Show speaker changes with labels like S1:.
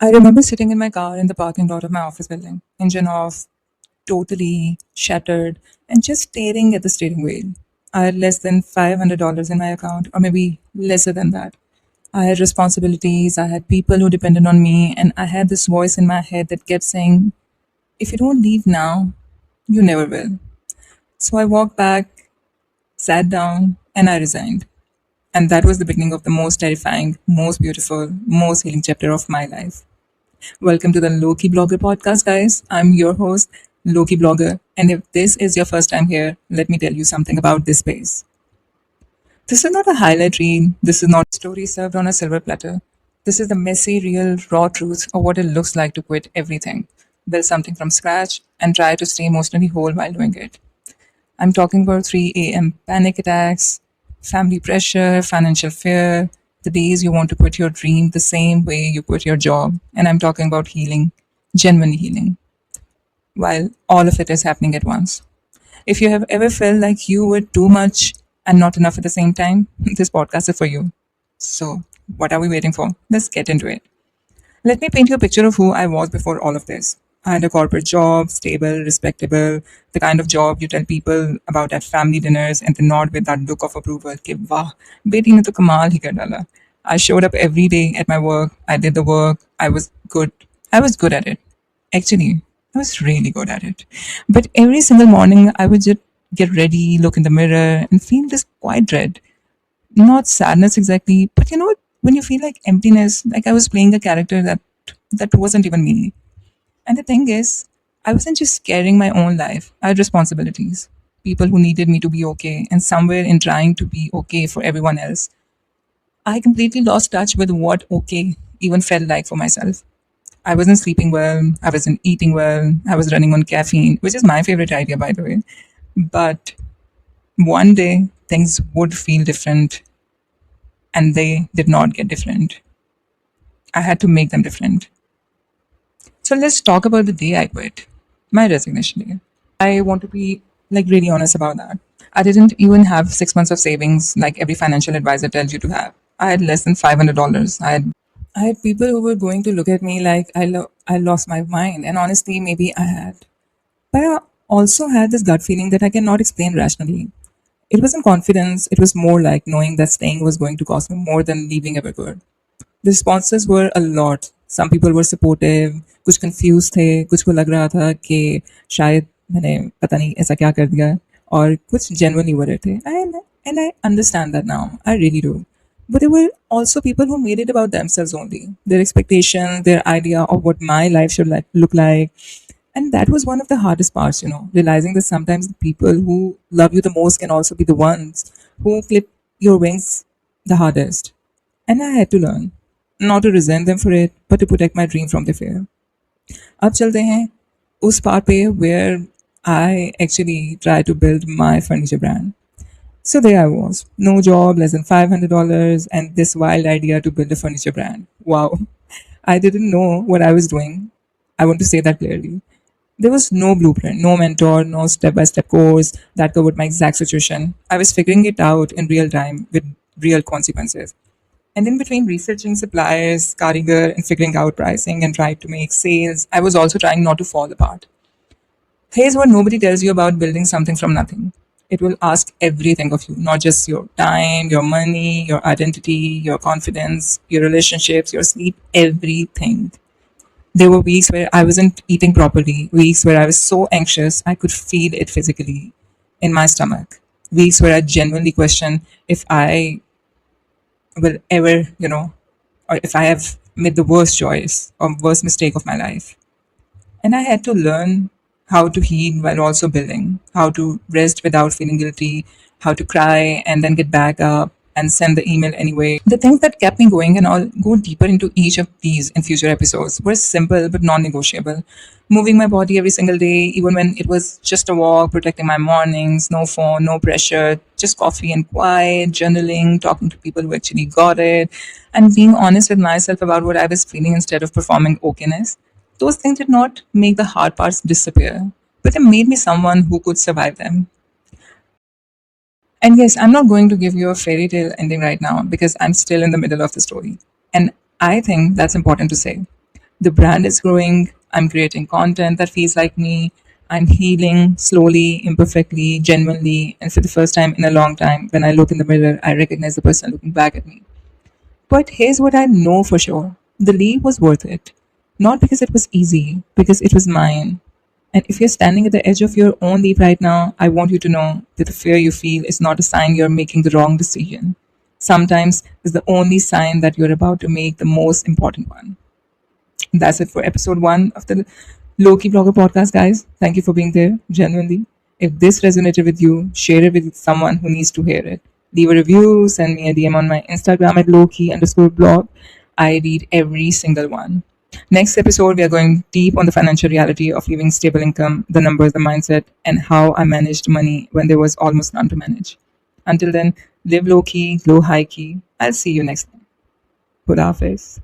S1: I remember sitting in my car in the parking lot of my office building, engine off, totally shattered, and just staring at the steering wheel. I had less than $500 in my account, or maybe lesser than that. I had responsibilities, I had people who depended on me, and I had this voice in my head that kept saying, if you don't leave now, you never will. So I walked back, sat down, and I resigned. And that was the beginning of the most terrifying, most beautiful, most healing chapter of my life. Welcome to the Lowkey Blogger podcast, guys. I'm your host, Lowkey Blogger. And if this is your first time here, let me tell you something about this space. This is not a highlight reel. This is not a story served on a silver platter. This is the messy, real, raw truth of what it looks like to quit everything, build something from scratch, and try to stay emotionally whole while doing it. I'm talking about 3 a.m. panic attacks, family pressure, financial fear, the days you want to quit your dream the same way you quit your job. And I'm talking about healing, genuine healing, while all of it is happening at once. If you have ever felt like you were too much and not enough at the same time, this podcast is for you. So, what are we waiting for? Let's get into it. Let me paint you a picture of who I was before all of this. I had a corporate job, stable, respectable, the kind of job you tell people about at family dinners and they nod with that look of approval. कि वाह, बेटी ने तो कमाल ही कर डाला. I showed up every day at my work. I did the work. I was good. I was good at it. Actually, I was really good at it. But every single morning, I would just get ready, look in the mirror, and feel this quiet dread. Not sadness exactly, but you know, when you feel like emptiness, like I was playing a character that wasn't even me. And the thing is, I wasn't just carrying my own life. I had responsibilities, people who needed me to be okay, and somewhere in trying to be okay for everyone else, I completely lost touch with what okay even felt like for myself. I wasn't sleeping well, I wasn't eating well, I was running on caffeine, which is my favorite idea, by the way. But one day, things would feel different, and they did not get different. I had to make them different. So let's talk about the day I quit, my resignation day. I want to be like really honest about that. I didn't even have 6 months of savings like every financial advisor tells you to have. I had less than $500. I had people who were going to look at me like I lost my mind, and honestly, maybe I had. But I also had this gut feeling that I cannot explain rationally. It wasn't confidence, it was more like knowing that staying was going to cost me more than leaving ever could. The responses were a lot. Some people were supportive, कुछ confused थे, कुछ को लग रहा था कि शायद मैंने पता नहीं ऐसा क्या कर दिया, और कुछ genuinely worried थे. And I understand that now. I really do. But there were also people who made it about themselves only, their expectations, their idea of what my life should look like. And that was one of the hardest parts, realizing that sometimes the people who love you the most can also be the ones who clip your wings the hardest. And I had to learn not to resent them for it, but to protect my dream from the fear. अब चलते हैं उस part पे where I actually tried to build my furniture brand. So there I was, no job, less than $500, and this wild idea to build a furniture brand. Wow, I didn't know what I was doing. I want to say that clearly. There was no blueprint, no mentor, no step by step course that covered my exact situation. I was figuring it out in real time with real consequences. And in between researching suppliers, Karigar, and figuring out pricing and trying to make sales, I was also trying not to fall apart. Here's what nobody tells you about building something from nothing. It will ask everything of you, not just your time, your money, your identity, your confidence, your relationships, your sleep, everything. There were weeks where I wasn't eating properly, weeks where I was so anxious I could feel it physically in my stomach, weeks where I genuinely questioned if I will ever, or if I have made the worst choice or worst mistake of my life. And I had to learn how to heal while also building, how to rest without feeling guilty, how to cry and then get back up and send the email anyway. The things that kept me going, and I'll go deeper into each of these in future episodes, were simple but non negotiable. Moving my body every single day, even when it was just a walk, protecting my mornings, no phone, no pressure, just coffee and quiet, journaling, talking to people who actually got it, and being honest with myself about what I was feeling instead of performing okayness. Those things did not make the hard parts disappear, but they made me someone who could survive them. And yes, I'm not going to give you a fairy tale ending right now because I'm still in the middle of the story. And I think that's important to say. The brand is growing. I'm creating content that feels like me. I'm healing slowly, imperfectly, genuinely, and for the first time in a long time, when I look in the mirror, I recognize the person looking back at me. But here's what I know for sure: the leap was worth it. Not because it was easy, because it was mine. And if you're standing at the edge of your own leap right now, I want you to know that the fear you feel is not a sign you're making the wrong decision. Sometimes it's the only sign that you're about to make the most important one. That's it for episode one of the Lowkey Blogger podcast, guys. Thank you for being there, genuinely. If this resonated with you, share it with someone who needs to hear it. Leave a review, send me a DM on my Instagram at lowkey_blog. I read every single one. Next episode, we are going deep on the financial reality of living stable income, the numbers, the mindset, and how I managed money when there was almost none to manage. Until then, live low key, glow high key. I'll see you next time. Good office.